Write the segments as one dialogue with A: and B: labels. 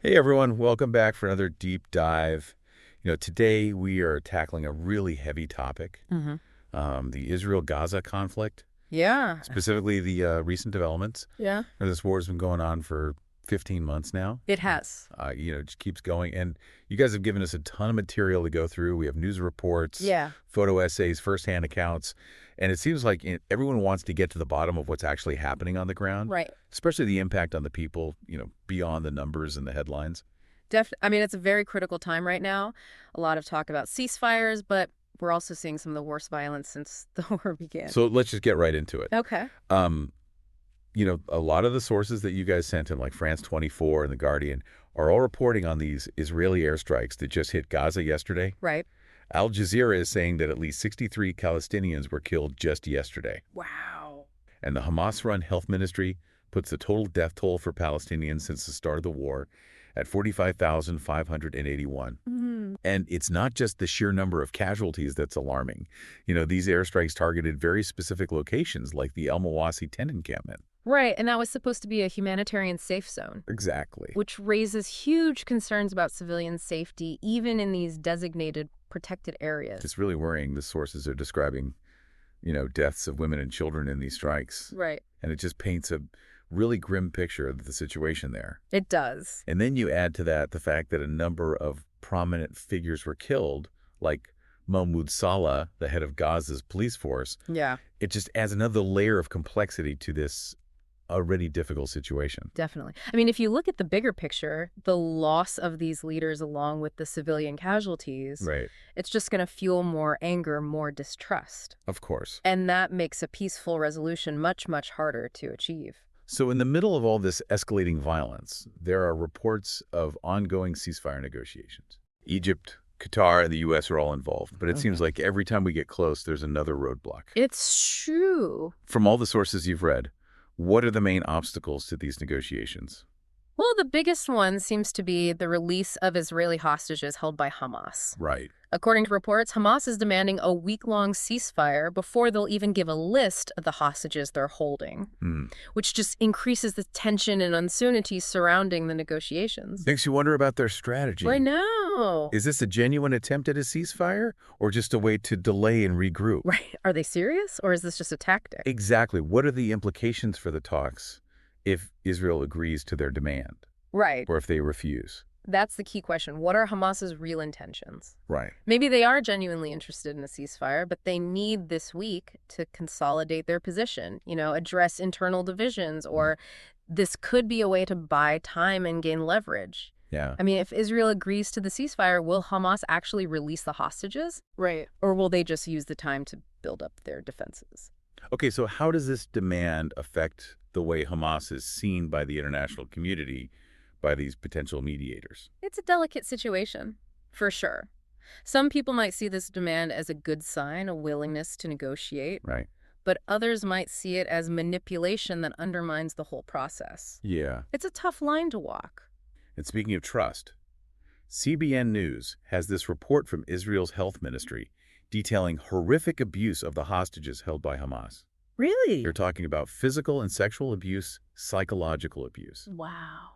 A: Hey everyone, welcome back for another deep dive. Today we are tackling a really heavy topic,
B: hmm
A: the Israel-Gaza conflict,
B: Yeah.
A: specifically the recent developments.
B: Yeah.
A: This war has been going on for 15 months now.
B: It has.
A: It just keeps going. And you guys have given us a ton of material to go through. We have news reports,
B: Yeah.
A: photo essays, firsthand accounts. And it seems like everyone wants to get to the bottom of what's actually happening on the ground,
B: Right.
A: especially the impact on the people, beyond the numbers and the headlines.
B: I mean, it's a very critical time right now. A lot of talk about ceasefires, but we're also seeing some of the worst violence since the war began.
A: So let's just get right into it.
B: Okay.
A: Um, a lot of the sources that you guys sent in, like France 24 and The Guardian, are all reporting on these Israeli airstrikes that just hit Gaza yesterday.
B: Right.
A: Al Jazeera is saying that at least 63 Palestinians were killed just yesterday.
B: Wow.
A: And the Hamas-run health ministry puts the total death toll for Palestinians since the start of the war at 45,581. And it's not just the sheer number of casualties that's alarming. These airstrikes targeted very specific locations like the al-Mawasi tent encampment.
B: Right. And that was supposed to be a humanitarian safe zone,
A: Exactly.
B: which raises huge concerns about civilian safety, even in these designated protected areas.
A: It's really worrying. The sources are describing, deaths of women and children in these strikes.
B: Right.
A: And it just paints a really grim picture of the situation there.
B: It does.
A: And then you add to that the fact that a number of prominent figures were killed, like Mahmoud Salah, the head of Gaza's police force.
B: Yeah.
A: It just adds another layer of complexity to this already difficult situation.
B: Definitely. I mean, if you look at the bigger picture, the loss of these leaders along with the civilian casualties,
A: Right.
B: it's just going to fuel more anger, more distrust.
A: Of course.
B: And that makes a peaceful resolution much, much harder to achieve.
A: So in the middle of all this escalating violence, there are reports of ongoing ceasefire negotiations. Egypt, Qatar, and the U.S. are all involved, but it seems like every time we get close, there's another roadblock.
B: It's true.
A: From all the sources you've read, what are the main obstacles to these negotiations?
B: Well, the biggest one seems to be the release of Israeli hostages held by Hamas.
A: Right.
B: According to reports, Hamas is demanding a week-long ceasefire before they'll even give a list of the hostages they're holding, which just increases the tension and uncertainty surrounding the negotiations.
A: Makes you wonder about their strategy.
B: I know.
A: Is this a genuine attempt at a ceasefire or just a way to delay and regroup?
B: Right. Are they serious, or is this just a tactic?
A: Exactly. What are the implications for the talks if Israel agrees to their demand
B: Right.
A: or if they refuse?
B: That's the key question. What are Hamas's real intentions?
A: Right.
B: Maybe they are genuinely interested in a ceasefire, but they need this week to consolidate their position, address internal divisions, or this could be a way to buy time and gain leverage.
A: Yeah.
B: I mean, if Israel agrees to the ceasefire, will Hamas actually release the hostages?
C: Right.
B: Or will they just use the time to build up their defenses?
A: Okay, so how does this demand affect the way Hamas is seen by the international community, by these potential mediators?
B: It's a delicate situation, for sure. Some people might see this demand as a good sign, a willingness to negotiate,
A: Right.
B: but others might see it as manipulation that undermines the whole process.
A: Yeah.
B: It's a tough line to walk.
A: And speaking of trust, CBN News has this report from Israel's health ministry detailing horrific abuse of the hostages held by Hamas.
C: Really?
A: You're talking about physical and sexual abuse, psychological abuse.
B: Wow.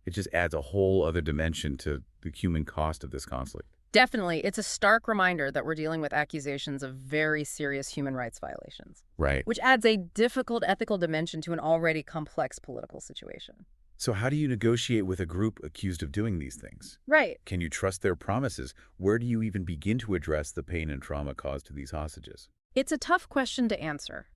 A: It just adds a whole other dimension to the human cost of this conflict.
B: Definitely. It's a stark reminder that we're dealing with accusations of very serious human rights violations,
A: Right.
B: which adds a difficult ethical dimension to an already complex political situation.
A: So how do you negotiate with a group accused of doing these things?
B: Right.
A: Can you trust their promises? Where do you even begin to address the pain and trauma caused to these hostages?
B: It's a tough question to answer.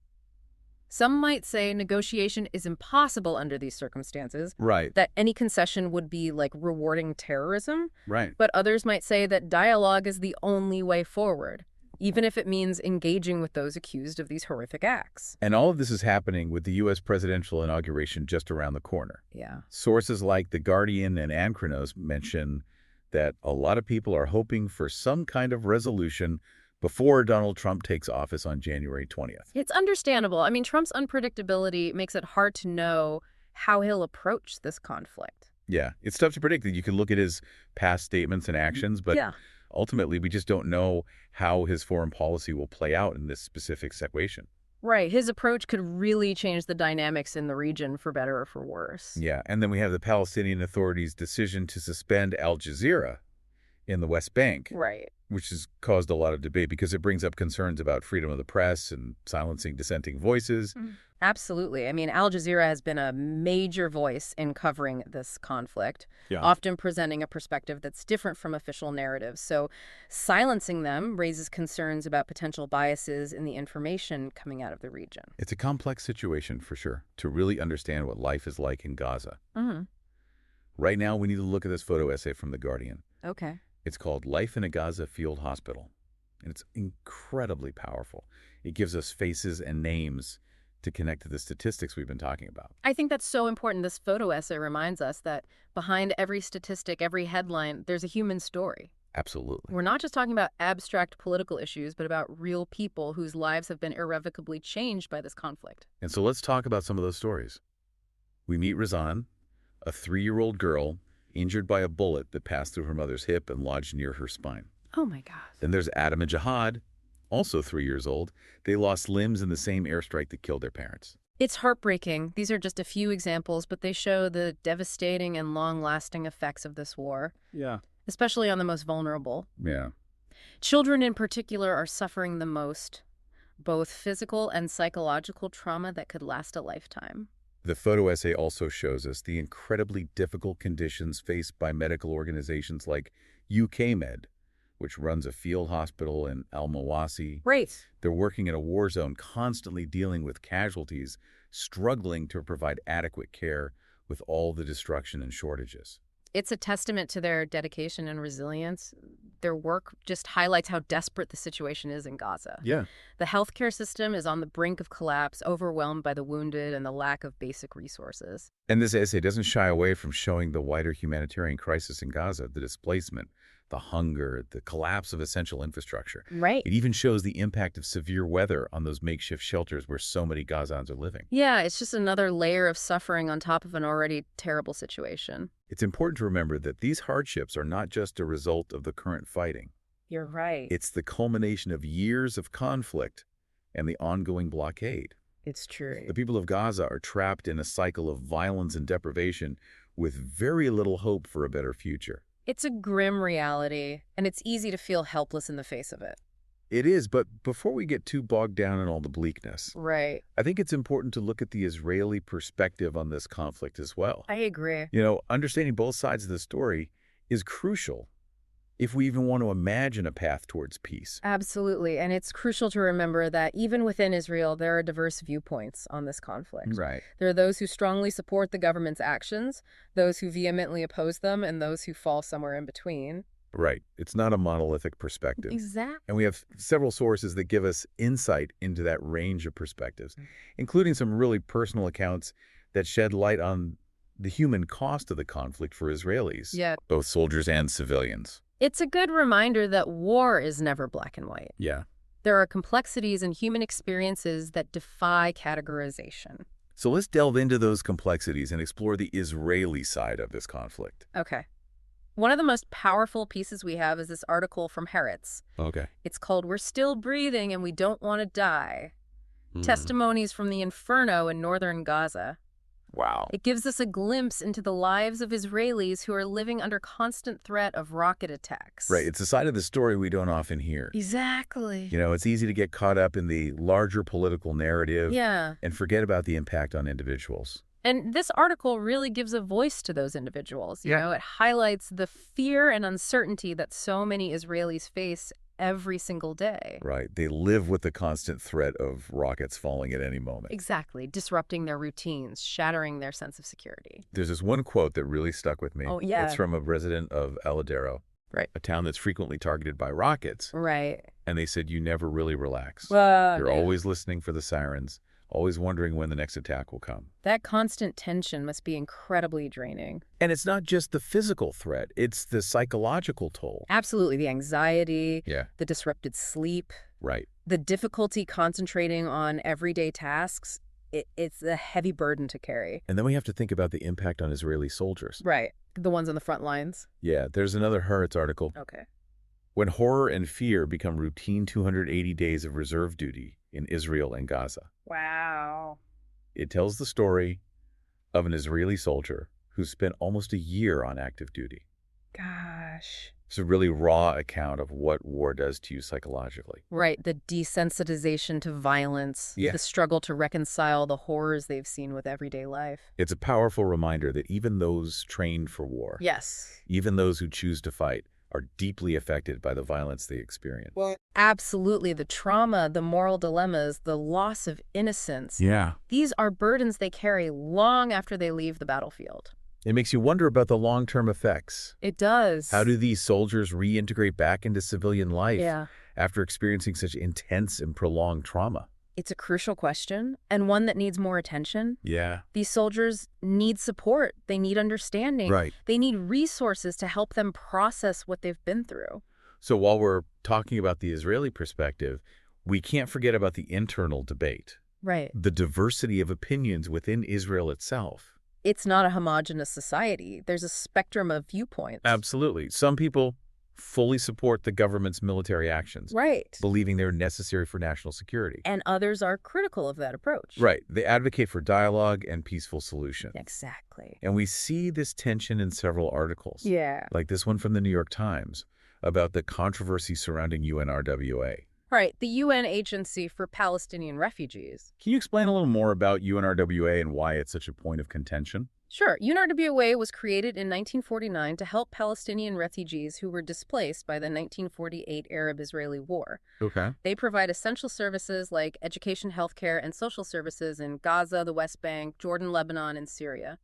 B: Some might say negotiation is impossible under these circumstances,
A: Right.
B: that any concession would be like rewarding terrorism,
A: Right.
B: but others might say that dialogue is the only way forward, even if it means engaging with those accused of these horrific acts.
A: And all of this is happening with the U.S. presidential inauguration just around the corner.
B: Yeah.
A: Sources like The Guardian and Anchronos mention that a lot of people are hoping for some kind of resolution before Donald Trump takes office on January 20th.
B: It's understandable. I mean, Trump's unpredictability makes it hard to know how he'll approach this conflict.
A: Yeah, it's tough to predict. You can look at his past statements and actions, but
B: Yeah.
A: ultimately we just don't know how his foreign policy will play out in this specific situation.
B: Right. His approach could really change the dynamics in the region for better or for worse.
A: Yeah, and then we have the Palestinian Authority's decision to suspend Al Jazeera in the West Bank,
B: Right.
A: which has caused a lot of debate because it brings up concerns about freedom of the press and silencing dissenting voices.
B: Absolutely. I mean, Al Jazeera has been a major voice in covering this conflict,
A: Yeah.
B: often presenting a perspective that's different from official narratives. So silencing them raises concerns about potential biases in the information coming out of the region.
A: It's a complex situation, for sure, to really understand what life is like in Gaza. Right now, we need to look at this photo essay from The Guardian.
B: Okay.
A: It's called Life in a Gaza Field Hospital, and it's incredibly powerful. It gives us faces and names to connect to the statistics we've been talking about.
B: I think that's so important. This photo essay reminds us that behind every statistic, every headline, there's a human story.
A: Absolutely.
B: We're not just talking about abstract political issues, but about real people whose lives have been irrevocably changed by this conflict.
A: And so let's talk about some of those stories. We meet Razan, a 3-year-old girl injured by a bullet that passed through her mother's hip and lodged near her spine.
B: Oh my God.
A: Then there's Adam and Jihad, also 3 years old. They lost limbs in the same airstrike that killed their parents.
B: It's heartbreaking. These are just a few examples, but they show the devastating and long-lasting effects of this war,
A: Yeah.
B: especially on the most vulnerable.
A: Yeah.
B: Children in particular are suffering the most, both physical and psychological trauma that could last a lifetime.
A: The photo essay also shows us the incredibly difficult conditions faced by medical organizations like UKMed, which runs a field hospital in al-Mawasi.
B: Right.
A: They're working in a war zone, constantly dealing with casualties, struggling to provide adequate care with all the destruction and shortages.
B: It's a testament to their dedication and resilience. Their work just highlights how desperate the situation is in Gaza.
A: Yeah.
B: The healthcare system is on the brink of collapse, overwhelmed by the wounded and the lack of basic resources.
A: And this essay doesn't shy away from showing the wider humanitarian crisis in Gaza, the displacement, the hunger, the collapse of essential infrastructure.
B: Right.
A: It even shows the impact of severe weather on those makeshift shelters where so many Gazans are living.
B: Yeah, it's just another layer of suffering on top of an already terrible situation.
A: It's important to remember that these hardships are not just a result of the current fighting.
B: You're right.
A: It's the culmination of years of conflict and the ongoing blockade.
B: It's true.
A: The people of Gaza are trapped in a cycle of violence and deprivation with very little hope for a better future.
B: It's a grim reality, and it's easy to feel helpless in the face of it.
A: It is, but before we get too bogged down in all the bleakness,
B: Right.
A: I think it's important to look at the Israeli perspective on this conflict as well.
B: I agree.
A: You know, understanding both sides of the story is crucial if we even want to imagine a path towards peace.
B: Absolutely. And it's crucial to remember that even within Israel, there are diverse viewpoints on this conflict.
A: Right.
B: There are those who strongly support the government's actions, those who vehemently oppose them, and those who fall somewhere in between.
A: Right. It's not a monolithic perspective.
B: Exactly.
A: And we have several sources that give us insight into that range of perspectives, including some really personal accounts that shed light on the human cost of the conflict for Israelis,
B: Yeah.
A: both soldiers and civilians.
B: It's a good reminder that war is never black and white.
A: Yeah.
B: There are complexities in human experiences that defy categorization.
A: So let's delve into those complexities and explore the Israeli side of this conflict.
B: Okay. One of the most powerful pieces we have is this article from Haaretz.
A: Okay.
B: It's called "We're Still Breathing and We Don't Want to Die." Testimonies from the Inferno in northern Gaza.
A: Wow.
B: It gives us a glimpse into the lives of Israelis who are living under constant threat of rocket attacks.
A: Right. It's a side of the story we don't often hear.
B: Exactly.
A: You know, it's easy to get caught up in the larger political narrative
B: Yeah.
A: and forget about the impact on individuals.
B: And this article really gives a voice to those individuals. You
A: Yeah.
B: know, it highlights the fear and uncertainty that so many Israelis face every single day.
A: Right. They live with the constant threat of rockets falling at any moment.
B: Exactly. Disrupting their routines, shattering their sense of security.
A: There's this one quote that really stuck with me.
B: Oh, yeah.
A: It's from a resident of Aladero,
B: Right.
A: a town that's frequently targeted by rockets.
B: Right.
A: And they said, you never really relax.
B: Well,
A: You're always listening for the sirens, always wondering when the next attack will come.
B: that constant tension must be incredibly draining.
A: And it's not just the physical threat, it's the psychological toll.
B: Absolutely. The anxiety,
A: Yeah,
B: the disrupted sleep,
A: right.
B: the difficulty concentrating on everyday tasks. It's a heavy burden to carry.
A: And then we have to think about the impact on Israeli soldiers.
B: Right. The ones on the front lines.
A: Yeah, there's another Haaretz article.
B: Okay.
A: when horror and fear become routine 280 days of reserve duty in Israel and Gaza.
B: Wow.
A: It tells the story of an Israeli soldier who spent almost a year on active duty.
B: Gosh.
A: It's a really raw account of what war does to you psychologically.
B: Right, the desensitization to violence,
A: Yeah.
B: the struggle to reconcile the horrors they've seen with everyday life.
A: It's a powerful reminder that even those trained for war,
B: Yes.
A: even those who choose to fight, are deeply affected by the violence they experience.
B: Well, absolutely. The trauma, the moral dilemmas, the loss of innocence.
A: Yeah.
B: These are burdens they carry long after they leave the battlefield.
A: It makes you wonder about the long-term effects.
B: It does.
A: How do these soldiers reintegrate back into civilian life after experiencing such intense and prolonged trauma?
B: It's a crucial question, and one that needs more attention.
A: Yeah.
B: These soldiers need support. They need understanding.
A: Right.
B: They need resources to help them process what they've been through.
A: So while we're talking about the Israeli perspective, we can't forget about the internal debate.
B: Right.
A: The diversity of opinions within Israel itself.
B: It's not a homogenous society. There's a spectrum of viewpoints.
A: Absolutely. Some people fully support the government's military actions,
B: Right.
A: believing they're necessary for national security.
B: And others are critical of that approach.
A: Right. They advocate for dialogue and peaceful solutions.
B: Exactly.
A: And we see this tension in several articles,
B: Yeah.
A: like this one from the New York Times, about the controversy surrounding UNRWA.
B: Right. The UN Agency for Palestinian Refugees.
A: Can you explain a little more about UNRWA and why it's such a point of contention?
B: Sure. UNRWA was created in 1949 to help Palestinian refugees who were displaced by the 1948 Arab-Israeli War.
A: Okay.
B: They provide essential services like education, healthcare, and social services in Gaza, the West Bank, Jordan, Lebanon, and Syria.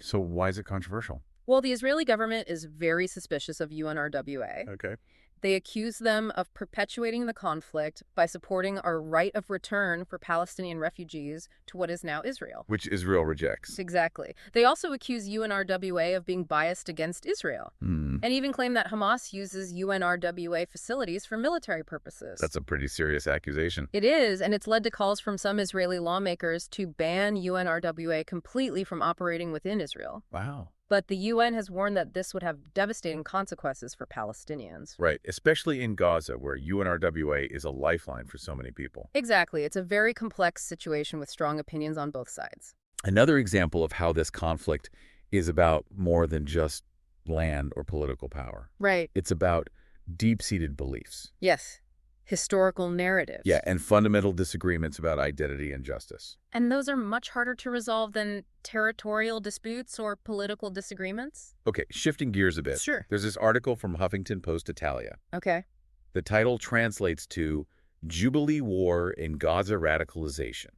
A: So why is it controversial?
B: Well, the Israeli government is very suspicious of UNRWA.
A: Okay.
B: They accuse them of perpetuating the conflict by supporting a right of return for Palestinian refugees to what is now Israel.
A: Which Israel rejects.
B: Exactly. They also accuse UNRWA of being biased against Israel, and even claim that Hamas uses UNRWA facilities for military purposes.
A: That's a pretty serious accusation.
B: It is, and it's led to calls from some Israeli lawmakers to ban UNRWA completely from operating within Israel.
A: Wow.
B: But the UN has warned that this would have devastating consequences for Palestinians.
A: Right, especially in Gaza, where UNRWA is a lifeline for so many people.
B: Exactly. It's a very complex situation with strong opinions on both sides.
A: Another example of how this conflict is about more than just land or political power.
B: Right.
A: It's about deep-seated beliefs.
B: Yes. Historical narratives.
A: Yeah, and fundamental disagreements about identity and justice.
B: And those are much harder to resolve than territorial disputes or political disagreements?
A: Okay, shifting gears a bit.
B: Sure.
A: There's this article from Huffington Post Italia.
B: Okay.
A: The title translates to Jubilee War in Gaza Radicalization: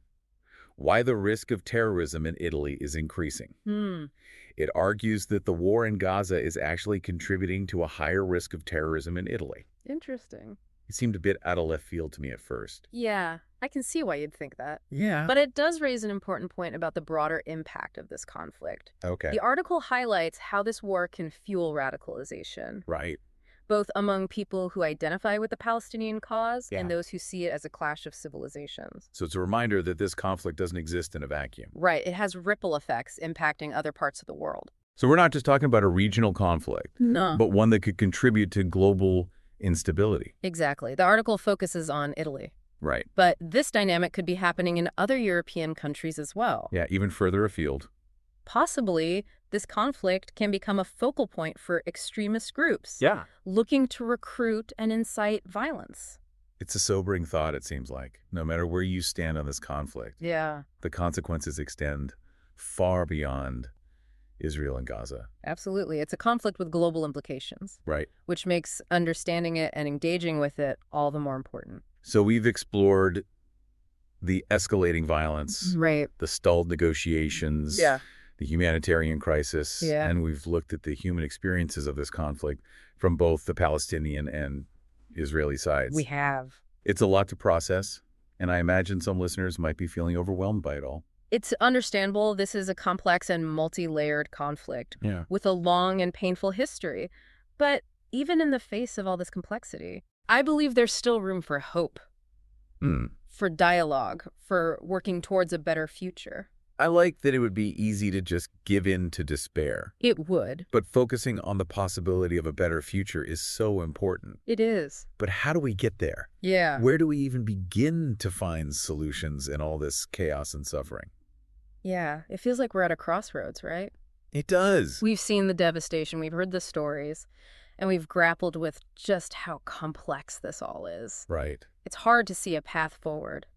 A: Why the Risk of Terrorism in Italy is Increasing. It argues that the war in Gaza is actually contributing to a higher risk of terrorism in Italy.
B: Interesting.
A: It seemed a bit out of left field to me at first.
B: Yeah, I can see why you'd think that.
A: Yeah.
B: But it does raise an important point about the broader impact of this conflict.
A: Okay.
B: The article highlights how this war can fuel radicalization,
A: Right.
B: both among people who identify with the Palestinian cause
A: Yeah.
B: and those who see it as a clash of civilizations.
A: So it's a reminder that this conflict doesn't exist in a vacuum.
B: Right, it has ripple effects impacting other parts of the world.
A: So we're not just talking about a regional conflict,
B: No.
A: but one that could contribute to global instability.
B: Exactly. The article focuses on Italy.
A: Right.
B: But this dynamic could be happening in other European countries as well.
A: Yeah, even further afield.
B: Possibly, this conflict can become a focal point for extremist groups
A: Yeah.
B: looking to recruit and incite violence.
A: It's a sobering thought, it seems like. No matter where you stand on this conflict,
B: Yeah,
A: the consequences extend far beyond Israel and Gaza.
B: absolutely. It's a conflict with global implications,
A: Right.
B: which makes understanding it and engaging with it all the more important.
A: So we've explored the escalating violence,
B: Right.
A: the stalled negotiations,
B: Yeah.
A: the humanitarian crisis,
B: Yeah.
A: and we've looked at the human experiences of this conflict from both the Palestinian and Israeli sides.
B: We have.
A: It's a lot to process, and I imagine some listeners might be feeling overwhelmed by it all.
B: It's understandable this is a complex and multi-layered conflict
A: Yeah.
B: with a long and painful history. But even in the face of all this complexity, I believe there's still room for hope, for dialogue, for working towards a better future.
A: I like that it would be easy to just give in to despair.
B: It would.
A: But focusing on the possibility of a better future is so important.
B: It is.
A: But how do we get there?
B: Yeah.
A: Where do we even begin to find solutions in all this chaos and suffering?
B: Yeah. It feels like we're at a crossroads, right?
A: It does.
B: We've seen the devastation, we've heard the stories, and we've grappled with just how complex this all is.
A: Right.
B: It's hard to see a path forward.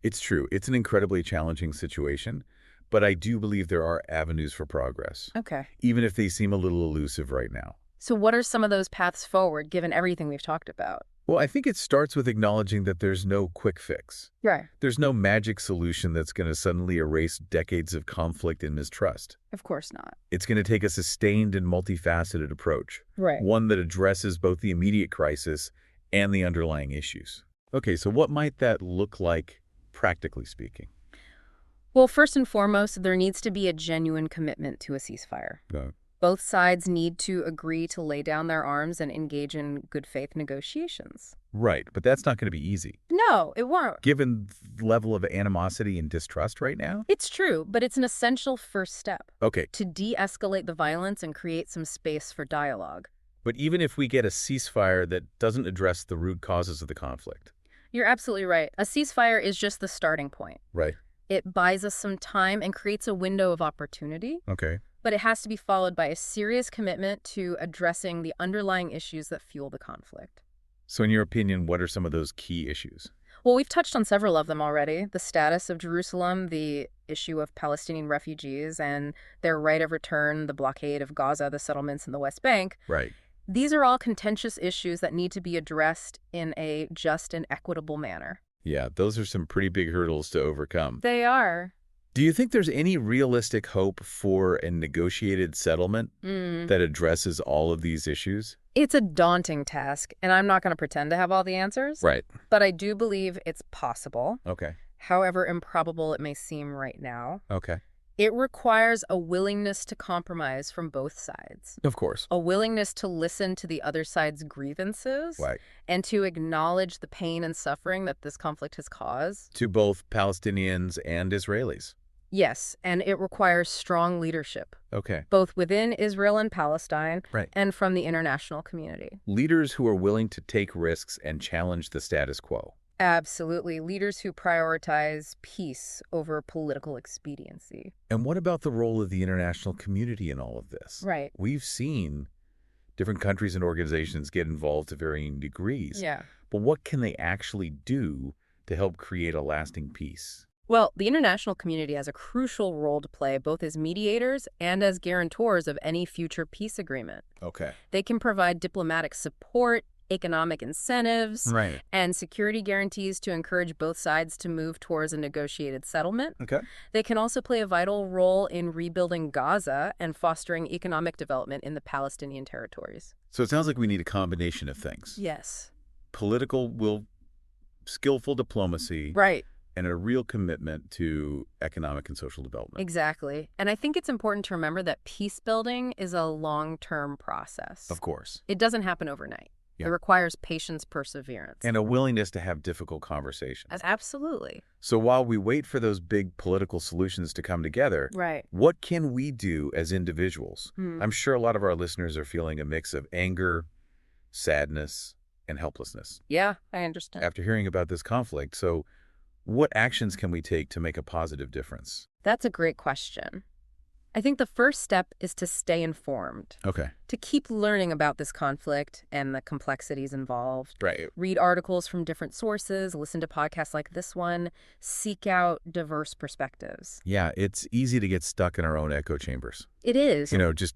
A: It's true. It's an incredibly challenging situation, but I do believe there are avenues for progress,
B: Okay.
A: even if they seem a little elusive right now.
B: So what are some of those paths forward, given everything we've talked about?
A: Well, I think it starts with acknowledging that there's no quick fix.
B: Right.
A: There's no magic solution that's going to suddenly erase decades of conflict and mistrust.
B: Of course not.
A: It's going to take a sustained and multifaceted approach,
B: Right.
A: one that addresses both the immediate crisis and the underlying issues. Okay, so what might that look like, practically speaking?
B: Well, first and foremost, there needs to be a genuine commitment to a ceasefire. Both sides need to agree to lay down their arms and engage in good faith negotiations.
A: Right, but that's not going to be easy.
B: No, it won't.
A: Given the level of animosity and distrust right now?
B: It's true, but it's an essential first step
A: Okay,
B: to de-escalate the violence and create some space for dialogue.
A: but even if we get a ceasefire that doesn't address the root causes of the conflict.
B: You're absolutely right. A ceasefire is just the starting point.
A: Right.
B: It buys us some time and creates a window of opportunity,
A: Okay.
B: but it has to be followed by a serious commitment to addressing the underlying issues that fuel the conflict.
A: So in your opinion, what are some of those key issues?
B: Well, we've touched on several of them already. The status of Jerusalem, the issue of Palestinian refugees and their right of return, the blockade of Gaza, the settlements in the West Bank.
A: Right.
B: These are all contentious issues that need to be addressed in a just and equitable manner.
A: Yeah, those are some pretty big hurdles to overcome.
B: They are.
A: Do you think there's any realistic hope for a negotiated settlement that addresses all of these issues?
B: It's a daunting task, and I'm not going to pretend to have all the answers.
A: Right.
B: But I do believe it's possible,
A: Okay.
B: however improbable it may seem right now.
A: Okay.
B: It requires a willingness to compromise from both sides.
A: Of course.
B: A willingness to listen to the other side's grievances
A: Right.
B: and to acknowledge the pain and suffering that this conflict has caused.
A: To both Palestinians and Israelis.
B: Yes, and it requires strong leadership,
A: Okay.
B: both within Israel and Palestine
A: Right.
B: and from the international community.
A: Leaders who are willing to take risks and challenge the status quo.
B: Absolutely. Leaders who prioritize peace over political expediency.
A: And what about the role of the international community in all of this?
B: Right.
A: We've seen different countries and organizations get involved to varying degrees.
B: Yeah.
A: But what can they actually do to help create a lasting peace?
B: Well, the international community has a crucial role to play both as mediators and as guarantors of any future peace agreement.
A: Okay.
B: They can provide diplomatic support, economic incentives,
A: Right.
B: and security guarantees to encourage both sides to move towards a negotiated settlement.
A: Okay.
B: They can also play a vital role in rebuilding Gaza and fostering economic development in the Palestinian territories.
A: So it sounds like we need a combination of things.
B: Yes.
A: Political will, skillful diplomacy,
B: Right.
A: and a real commitment to economic and social development.
B: Exactly. And I think it's important to remember that peace building is a long-term process.
A: Of course.
B: It doesn't happen overnight.
A: Yeah.
B: It requires patience, perseverance.
A: And a willingness to have difficult conversations.
B: Absolutely.
A: So while we wait for those big political solutions to come together,
B: Right.
A: what can we do as individuals?
B: Hmm.
A: I'm sure a lot of our listeners are feeling a mix of anger, sadness, and helplessness
B: Yeah, I understand.
A: after hearing about this conflict. So what actions can we take to make a positive difference?
B: That's a great question. I think the first step is to stay informed,
A: Okay.
B: to keep learning about this conflict and the complexities involved.
A: Right.
B: Read articles from different sources, listen to podcasts like this one, seek out diverse perspectives.
A: Yeah, it's easy to get stuck in our own echo chambers.
B: It is.
A: Just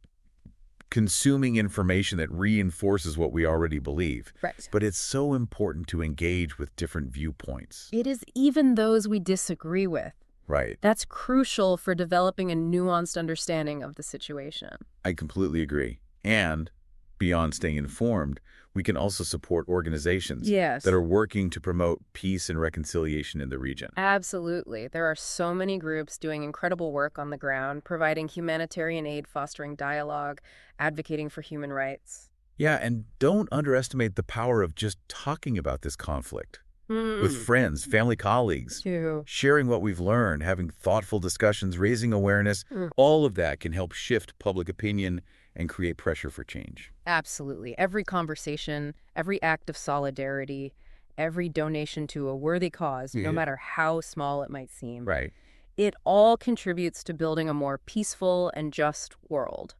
A: consuming information that reinforces what we already believe.
B: Right.
A: But it's so important to engage with different viewpoints.
B: It is even those we disagree with.
A: Right.
B: That's crucial for developing a nuanced understanding of the situation.
A: I completely agree. And beyond staying informed, we can also support organizations
B: Yes.
A: that are working to promote peace and reconciliation in the region.
B: Absolutely. There are so many groups doing incredible work on the ground, providing humanitarian aid, fostering dialogue, advocating for human rights.
A: Yeah, and don't underestimate the power of just talking about this conflict. with
B: Hmm.
A: friends, family, colleagues,
B: Too.
A: sharing what we've learned, having thoughtful discussions, raising awareness, all of that can help shift public opinion and create pressure for change.
B: Absolutely. Every conversation, every act of solidarity, every donation to a worthy cause, no
A: Yeah.
B: matter how small it might seem,
A: Right.
B: it all contributes to building a more peaceful and just world.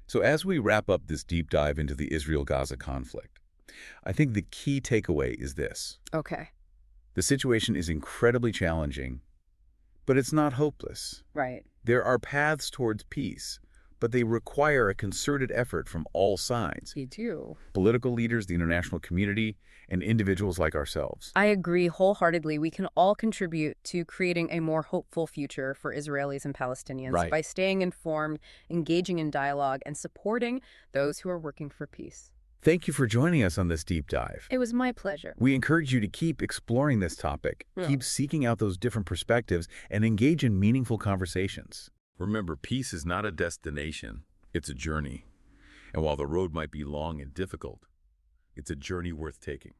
A: So as we wrap up this deep dive into the Israel-Gaza conflict, I think the key takeaway is this.
B: Okay.
A: The situation is incredibly challenging, but it's not hopeless.
B: Right.
A: There are paths towards peace, but they require a concerted effort from all sides.
B: You do.
A: Political leaders, the international community, and individuals like ourselves.
B: I agree wholeheartedly. We can all contribute to creating a more hopeful future for Israelis and Palestinians
A: Right.
B: by staying informed, engaging in dialogue, and supporting those who are working for peace.
A: Thank you for joining us on this deep dive.
B: It was my pleasure.
A: We encourage you to keep exploring this topic,
B: Yeah.
A: keep seeking out those different perspectives, and engage in meaningful conversations. Remember, peace is not a destination, it's a journey. And while the road might be long and difficult, it's a journey worth taking.